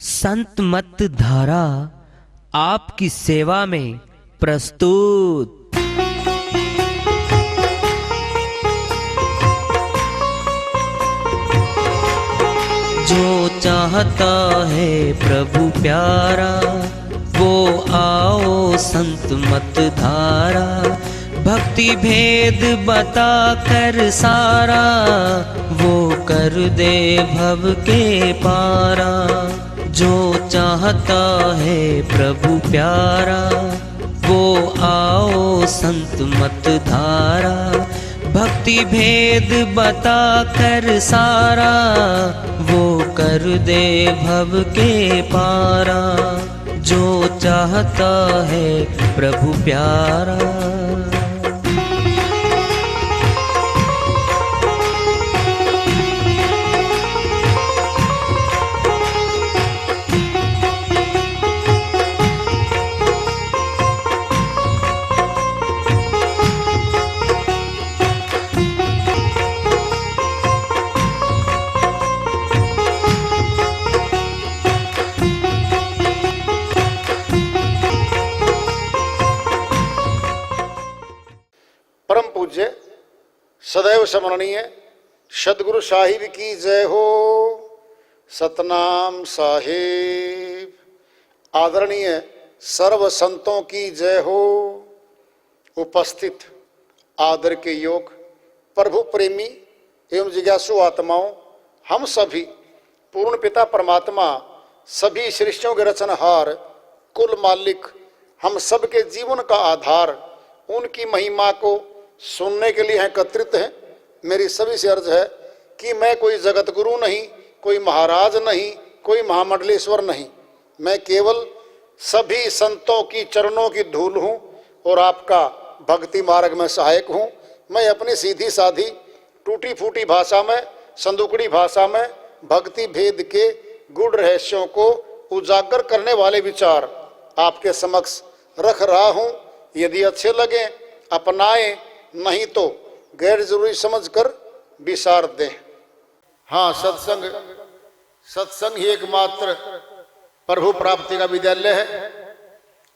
संत मत धारा आपकी सेवा में प्रस्तुत। जो चाहता है प्रभु प्यारा वो आओ संत मत धारा। भक्ति भेद बता कर सारा वो कर दे भव के पारा। जो चाहता है प्रभु प्यारा वो आओ संत मत धारा। भक्ति भेद बता कर सारा वो कर दे भव के पारा। जो चाहता है प्रभु प्यारा। परम पूज्य सदैव स्मरणीय सदगुरु साहिब की जय हो। सतनाम साहिब। आदरणीय सर्व संतों की जय हो। उपस्थित आदर के योग प्रभु प्रेमी एवं जिज्ञासु आत्माओं, हम सभी पूर्ण पिता परमात्मा सभी सृष्टियों के रचनहार कुल मालिक हम सबके जीवन का आधार उनकी महिमा को सुनने के लिए एकत्रित हैं। मेरी सभी से अर्ज है कि मैं कोई जगत गुरु नहीं, कोई महाराज नहीं, कोई महामंडलेश्वर नहीं। मैं केवल सभी संतों की चरणों की धूल हूँ और आपका भक्ति मार्ग में सहायक हूँ। मैं अपनी सीधी साधी टूटी फूटी भाषा में, संदुकड़ी भाषा में भक्ति भेद के गूढ़ रहस्यों को उजागर करने वाले विचार आपके समक्ष रख रहा हूँ। यदि अच्छे लगे अपनाएं, नहीं तो गैर जरूरी समझकर विसार दें। हाँ, सत्संग ही एकमात्र प्रभु प्राप्ति का विद्यालय है,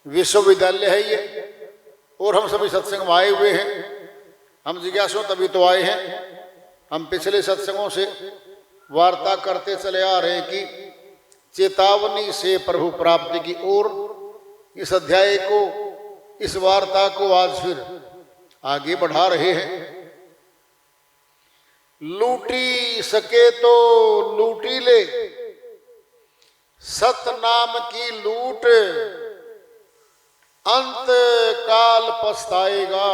विश्वविद्यालय है ये। और हम सभी सत्संग में आए हुए हैं। हम जिज्ञासु तभी तो आए हैं। हम पिछले सत्संगों से वार्ता करते चले आ रहे हैं कि चेतावनी से प्रभु प्राप्ति की ओर। इस अध्याय को, इस वार्ता को आज फिर आगे बढ़ा रहे हैं। लूटी सके तो लूटी ले, सतनाम की लूट अंत काल पछताएगा,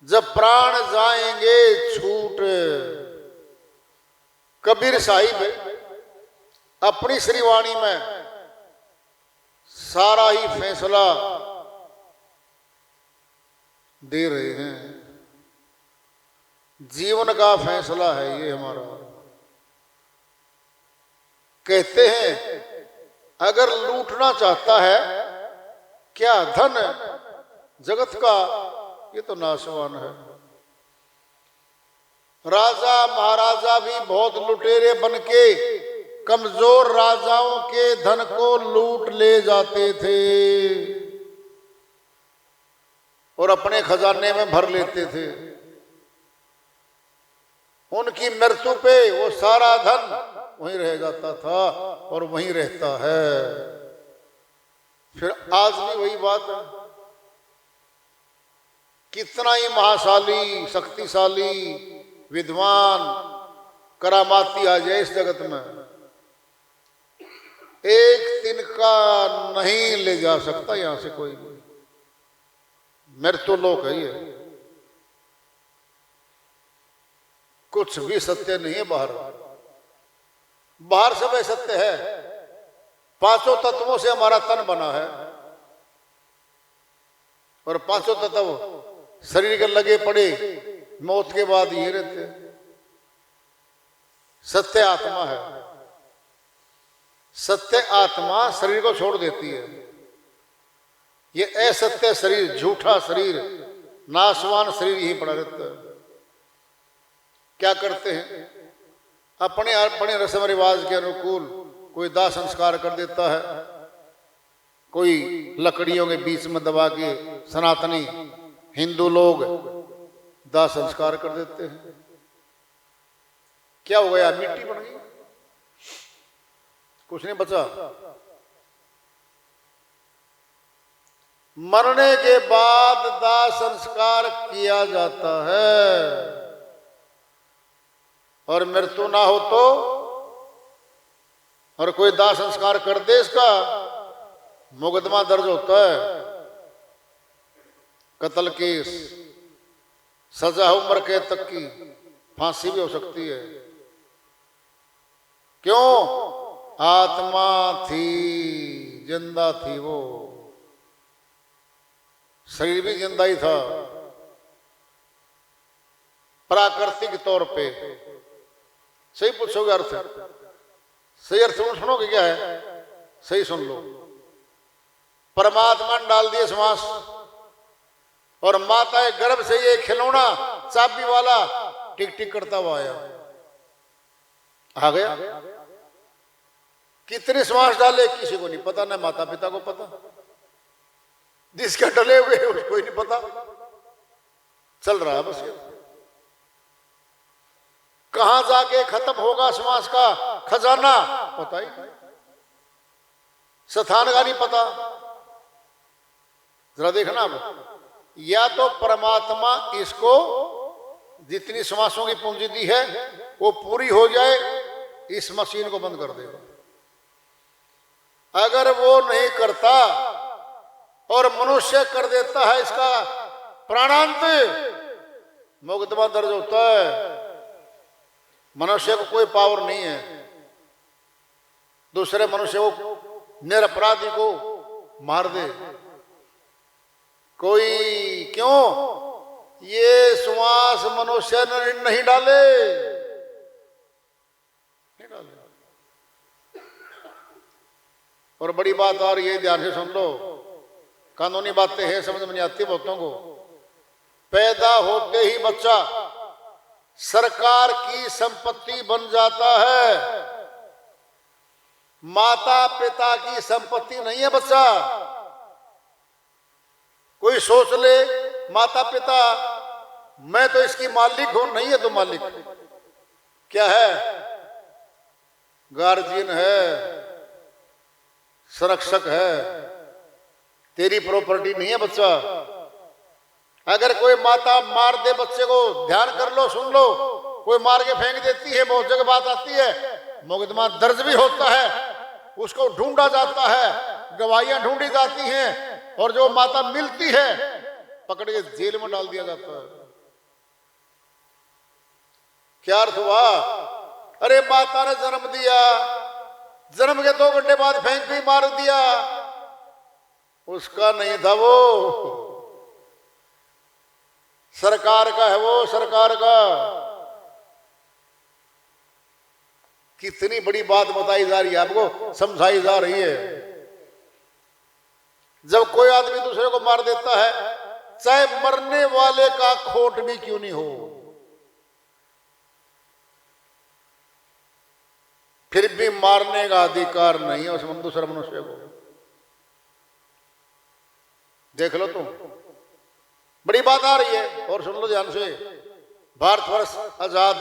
जब प्राण जाएंगे छूट। कबीर साहिब अपनी श्रीवाणी में सारा ही फैसला दे रहे हैं। जीवन का फैसला है ये हमारा। कहते हैं अगर लूटना चाहता है क्या धन जगत का, ये तो नाशवान है। राजा महाराजा भी बहुत लुटेरे बनके कमजोर राजाओं के धन को लूट ले जाते थे और अपने खजाने में भर लेते थे। उनकी मृत्यु पे वो सारा धन वहीं रह जाता था और वहीं रहता है। फिर आज भी वही बात है। कितना ही महाशाली, शक्तिशाली, विद्वान, करामाती आ जाए इस जगत में, एक दिन का नहीं ले जा सकता यहां से कोई। मृत्यु लोक है ये। कुछ भी सत्य नहीं है बाहर। बाहर सब सत्य है। पांचों तत्वों से हमारा तन बना है और पांचों तत्व शरीर के लगे पड़े मौत के बाद ये रहते। सत्य आत्मा है। सत्य आत्मा शरीर को छोड़ देती है। ये असत्य शरीर, झूठा शरीर, नाशवान शरीर यही पड़ा रहता है। क्या करते हैं? अपने अपने रस्म रिवाज के अनुकूल कोई दाह संस्कार कर देता है, कोई लकड़ियों के बीच में दबा के सनातनी हिंदू लोग दाह संस्कार कर देते हैं। क्या हो गया? मिट्टी बन गई, कुछ नहीं बचा। मरने के बाद दाह संस्कार किया जाता है और मृत्यु ना हो तो, और कोई दाह संस्कार कर दे इसका मुकदमा दर्ज होता है, कत्ल केस, सजा उम्र कैद तक की, फांसी भी हो सकती है। क्यों? आत्मा थी, जिंदा थी, वो शरीर भी जिंदा ही था प्राकृतिक तौर पे। सही पूछोगे अर्थ, सही अर्थ सुनोगे क्या है? सही सुन लो। परमात्मा ने डाल दिए श्वास और माता के गर्भ से ये खिलौना चाबी वाला टिक टिक करता हुआ आया, आ गया। कितने श्वास डाले किसी को नहीं पता, न माता पिता को पता, जिसके डले हुए उसको ही नहीं पता, चल रहा है बस। कहां जाके खत्म होगा श्वास का खजाना पता ही नहीं, स्थान का नहीं पता। जरा देखना अब, या तो परमात्मा इसको जितनी श्वासों की पूंजी दी है वो पूरी हो जाए, इस मशीन को बंद कर देगा। अगर वो नहीं करता और मनुष्य कर देता है इसका प्राणांत, मुकदमा दर्ज होता है। मनुष्य को कोई पावर नहीं है दूसरे मनुष्य को, निरपराधी को मार दे कोई। क्यों? ये श्वास मनुष्य ने नहीं डाले, नहीं डाले। और बड़ी बात आ रही है, ध्यान से सुन लो, कानूनी बातें हैं, समझ में नहीं आती बहुतों को। पैदा होते ही बच्चा सरकार की संपत्ति बन जाता है, माता पिता की संपत्ति नहीं है बच्चा। कोई सोच ले माता पिता मैं तो इसकी मालिक हूं, नहीं है तो मालिक क्या है? गार्जियन है, संरक्षक है, तेरी प्रॉपर्टी नहीं है बच्चा। अगर कोई माता मार दे बच्चे को, ध्यान कर लो, सुन लो, कोई मार के फेंक देती है, बहुत जगह बात आती है, मुकदमा दर्ज भी होता है, उसको ढूंढा जाता है, गवाहियां ढूंढी जाती हैं, और जो माता मिलती है पकड़ के जेल में डाल दिया जाता है। क्या अर्थ हुआ? अरे माता ने जन्म दिया, जन्म के 2 घंटे बाद फेंक के मार दिया, उसका नहीं था वो, सरकार का है वो, सरकार का। कितनी बड़ी बात बताई जा रही है, आपको समझाई जा रही है। जब कोई आदमी दूसरे को मार देता है, चाहे मरने वाले का खोट भी क्यों नहीं हो, फिर भी मारने का अधिकार नहीं है उस दूसरे मनुष्य को। देख लो तुम, बड़ी बात आ रही है। और सुन लो ध्यान से, भारतवर्ष आजाद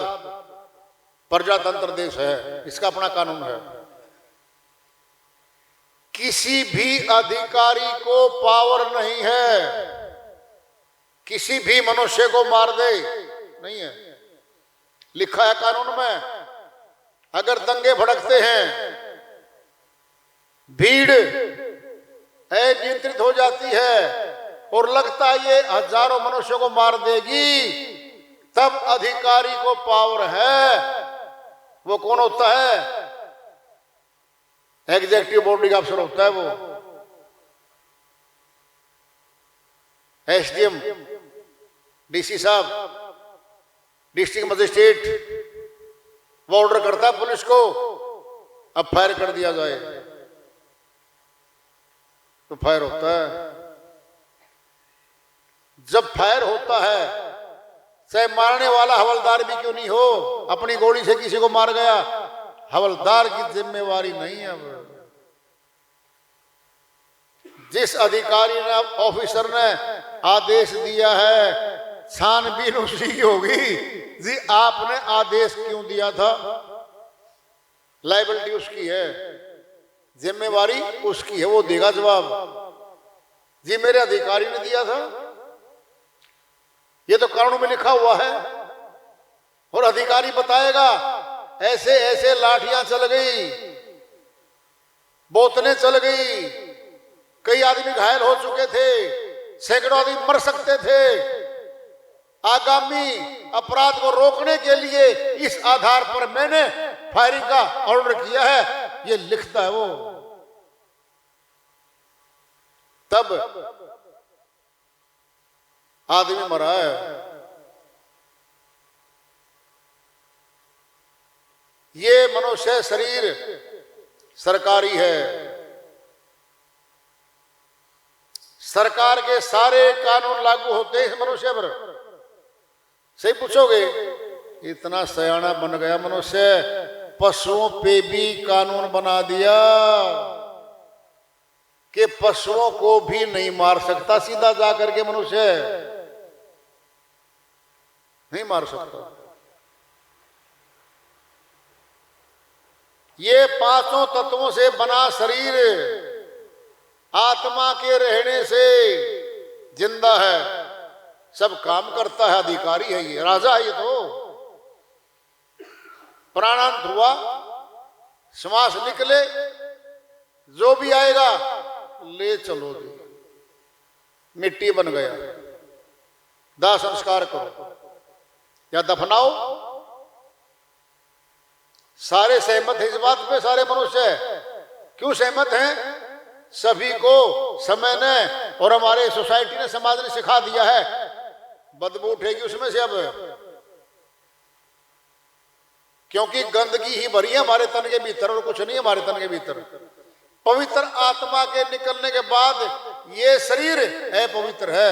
प्रजातंत्र देश है, इसका अपना कानून है। किसी भी अधिकारी को पावर नहीं है किसी भी मनुष्य को मार दे, नहीं है, लिखा है कानून में। अगर दंगे भड़कते हैं, भीड़ अनियंत्रित हो जाती है और लगता है ये हजारों मनुष्यों को मार देगी, तब अधिकारी को पावर है। वो कौन होता है? एग्जीक्यूटिव बॉडी का अफसर होता है वो, एसडीएम, डीसी साहब, डिस्ट्रिक्ट मजिस्ट्रेट। वो ऑर्डर करता है पुलिस को, अब फायर कर दिया जाए, तो फायर होता है। जब फायर होता है, चाहे मारने वाला हवलदार भी क्यों नहीं हो, अपनी गोली से किसी को मार गया, हवलदार की जिम्मेवारी नहीं है। अब जिस अधिकारी ने ऑफिसर ने आदेश दिया है छानबीन उसी की होगी। जी आपने आदेश क्यों दिया था? लाइबिलिटी उसकी है, जिम्मेवारी उसकी है, वो देगा जवाब। जी मेरे अधिकारी ने दिया था, ये तो कानून में लिखा हुआ है। और अधिकारी बताएगा ऐसे ऐसे लाठियां चल गई, बोतलें चल गई, कई आदमी घायल हो चुके थे, सैकड़ों आदमी मर सकते थे। आगामी अपराध को रोकने के लिए इस आधार पर मैंने फायरिंग का ऑर्डर किया है, ये लिखता है वो। तब आदमी मरा है। ये मनुष्य शरीर सरकारी है। सरकार के सारे कानून लागू होते हैं इस मनुष्य पर। सही पूछोगे, इतना सयाना बन गया मनुष्य, पशुओं पे भी कानून बना दिया कि पशुओं को भी नहीं मार सकता सीधा जाकर के। मनुष्य नहीं मार सकता। ये पांचों तत्वों से बना शरीर आत्मा के रहने से जिंदा है, सब काम करता है, अधिकारी है, ये राजा है। ये तो प्राणांत हुआ, श्वास निकले, जो भी आएगा ले चलो जी, मिट्टी बन गया, दाह संस्कार करो या दफनाओ। सारे सहमत हैं इस बात पे, सारे मनुष्य। क्यों सहमत हैं? सभी को समय ने और हमारे सोसाइटी ने, समाज ने सिखा दिया है बदबू उठेगी उसमें से अब, क्योंकि गंदगी ही भरी है हमारे तन के भीतर और कुछ नहीं है हमारे तन के भीतर। पवित्र आत्मा के निकलने के बाद ये शरीर अपवित्र है,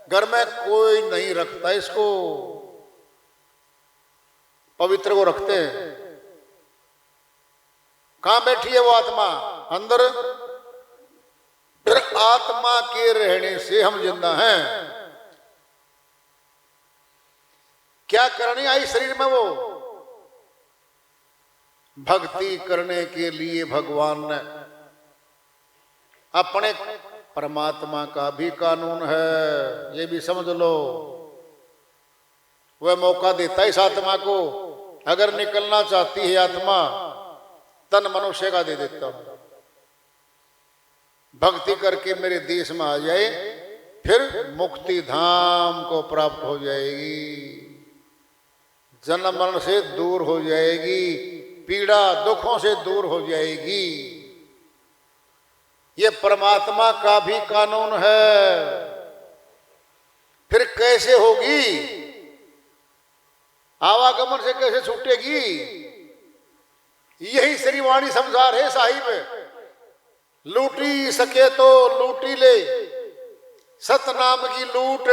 घर में कोई नहीं रखता इसको, पवित्र को रखते हैं। कहां बैठी है वो आत्मा? अंदर। फिर आत्मा के रहने से हम जिंदा हैं। क्या करनी आई शरीर में? वो भक्ति करने के लिए भगवान ने अपने परमात्मा का भी कानून है, ये भी समझ लो। वह मौका देता है इस आत्मा को, अगर निकलना चाहती है आत्मा तन मनुष्य का दे देता हूं, भक्ति करके मेरे देश में आ जाए, फिर मुक्ति धाम को प्राप्त हो जाएगी, जन्म मरण से दूर हो जाएगी, पीड़ा दुखों से दूर हो जाएगी। ये परमात्मा का भी कानून है। फिर कैसे होगी? आवागमन से कैसे छूटेगी? यही श्रीवाणी समझा रहे साहिब। लूटी सके तो लूटी ले, सतनाम की लूट,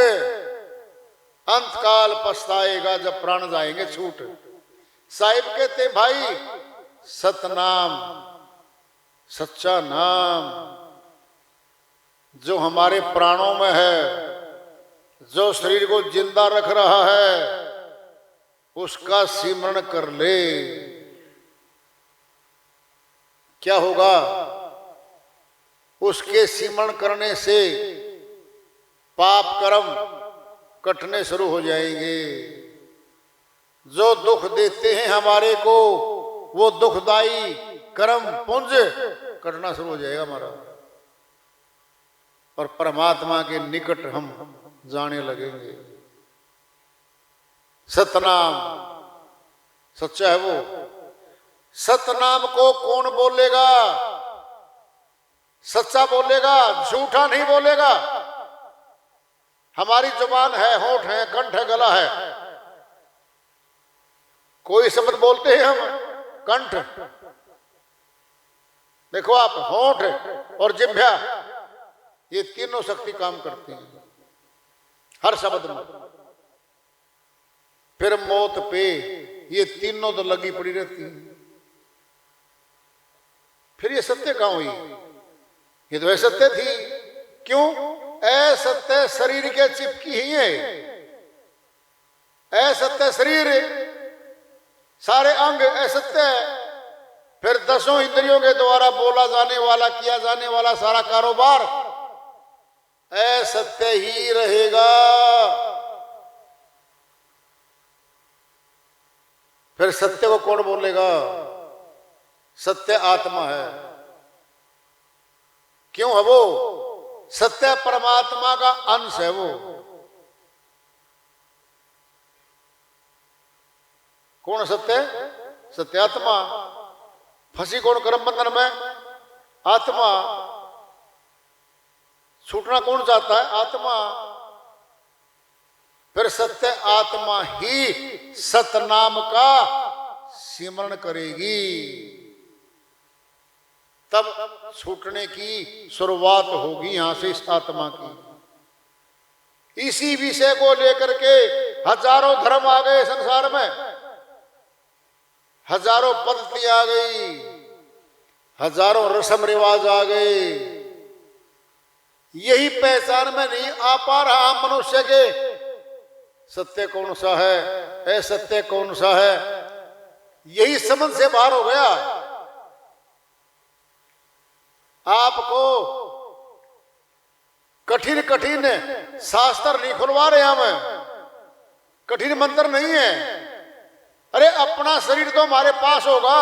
अंतकाल पछताएगा जब प्राण जाएंगे छूट। साहिब कहते भाई सतनाम, सच्चा नाम जो हमारे प्राणों में है, जो शरीर को जिंदा रख रहा है, उसका सिमरण कर ले। क्या होगा? उसके सिमरण करने से पाप कर्म कटने शुरू हो जाएंगे। जो दुख देते हैं हमारे को, वो दुखदाई कर्म पुंज कटना शुरू हो जाएगा हमारा, और परमात्मा के निकट हम जाने लगेंगे। सतनाम सच्चा है वो। सतनाम को कौन बोलेगा? सच्चा बोलेगा, झूठा नहीं बोलेगा। हमारी जुबान है, होंठ है, कंठ है, गला है, कोई शब्द बोलते हैं हम, कंठ देखो आप, होंठ और जिह्वा, ये तीनों शक्ति काम करती हैं हर शब्द में। फिर मौत पे ये तीनों तो लगी पड़ी रहती है। फिर ये सत्य कहां हुई? ये तो असत्य थी। क्यों? असत्य शरीर के चिपकी ही है। असत्य शरीर, सारे अंग असत्य। फिर 10 इंद्रियों के द्वारा बोला जाने वाला, किया जाने वाला सारा कारोबार असत्य ही रहेगा। फिर सत्य को कौन बोलेगा? सत्य आत्मा है। क्यों है वो? सत्य परमात्मा का अंश है वो। कौन सत्य? सत्य आत्मा। फंसी कौन कर्म बंधन में? आत्मा। छूटना कौन चाहता है? आत्मा। फिर सत्य आत्मा ही सतनाम का सिमरण करेगी, तब छूटने की शुरुआत होगी यहां से इस आत्मा की। इसी विषय को लेकर के हजारों धर्म आ गए संसार में, हजारों पद्धति आ गई, हजारों रस्म रिवाज आ गए। यही पहचान में नहीं आ पा रहा मनुष्य के सत्य कौन सा है, असत्य कौन सा है। यही समझ से बाहर हो गया। आपको कठिन कठिन शास्त्र नहीं खुलवा रहे हम, कठिन मंत्र नहीं है। अरे अपना शरीर तो हमारे पास होगा,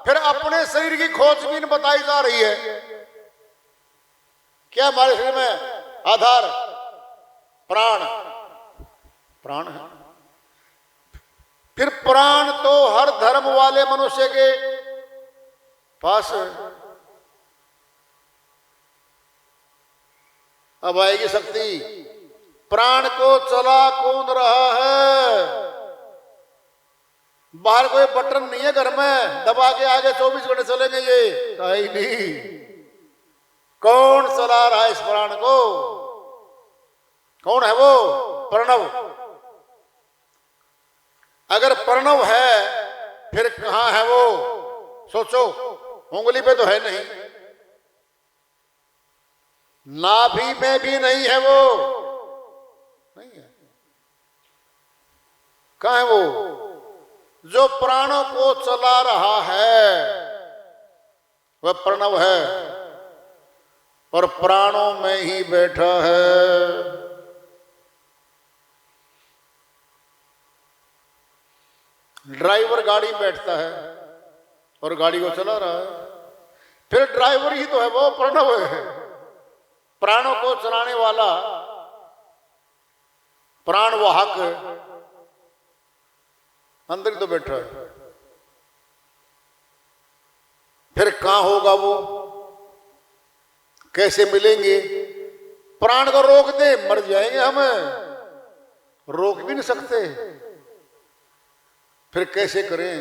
फिर अपने शरीर की खोजबीन बताई जा रही है। क्या हमारे शरीर में आधार? प्राण। प्राण है। फिर प्राण तो हर धर्म वाले मनुष्य के पास है। अब आएगी शक्ति। प्राण को चला कौन रहा है? बाहर कोई बटन नहीं है घर में दबा के आगे 24 घंटे चलेंगे, ये कहीं नहीं। कौन चला रहा है इस प्राण को? कौन है वो? प्रणव। अगर प्रणव है फिर कहां है वो? सोचो, उंगली पे तो है नहीं, नाभि में भी नहीं है वो, नहीं है। कहां है वो? जो प्राणों को चला रहा है वह प्रणव है, और प्राणों में ही बैठा है। ड्राइवर गाड़ी में बैठता है और गाड़ी को चला रहा है, फिर ड्राइवर ही तो है वो, प्रणव है। प्राणों को चलाने वाला प्राणवाहक अंदर ही तो बैठा है। फिर कहां होगा वो? कैसे मिलेंगे? प्राण को रोक दे, मर जाएंगे हम, रोक भी नहीं सकते। फिर कैसे करें?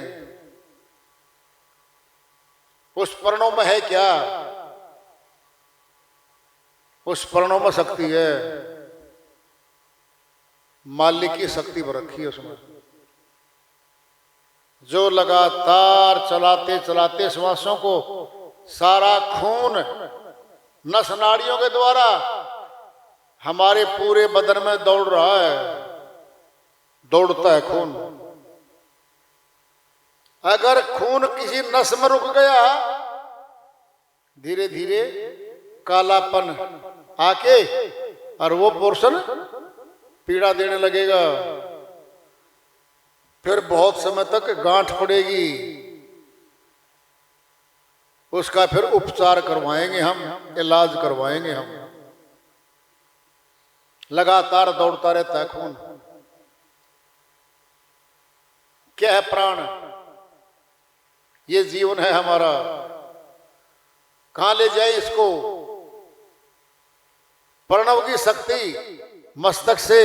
उस प्रणव में है क्या? उस प्रणव में शक्ति है, मालिक की शक्ति पर रखी है उसमें, जो लगातार चलाते चलाते श्वासों को, सारा खून नस नाड़ियों के द्वारा हमारे पूरे बदन में दौड़ रहा है, दौड़ता है खून। अगर खून किसी नस में रुक गया, धीरे धीरे कालापन आके और वो पोर्शन पीड़ा देने लगेगा। फिर बहुत समय तक गांठ पड़ेगी, उसका फिर उपचार करवाएंगे हम, इलाज करवाएंगे हम। लगातार दौड़ता रहता है खून। क्या है प्राण? ये जीवन है हमारा। कहां ले जाए इसको? प्रणव की शक्ति मस्तक से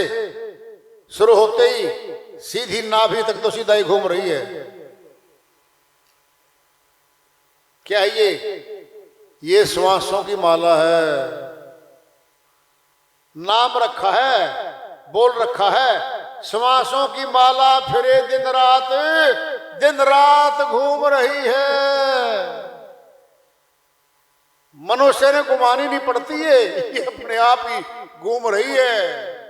शुरू होते ही सीधी नाभि तक तो सीधा ही घूम रही है। क्या है ये श्वासों की माला है। नाम रखा है, बोल रखा है, श्वासों की माला फिरे दिन रात घूम रही है। दिन रात घूम रही है। क्या है ये? ये श्वासों की माला है, बोल रखा है, श्वासों की माला फिरे दिन रात, दिन रात घूम रही है। क्या है ये? ये श्वासों की माला फिरे दिन रात, दिन रात घूम रही है। क्या है ये? ये श्वासों की माला है, बोल रखा है, श्वासों की माला फिरे दिन रात, दिन रात घूम रही है। मनुष्य ने घुमानी नहीं पड़ती है, ये अपने आप ही घूम रही है।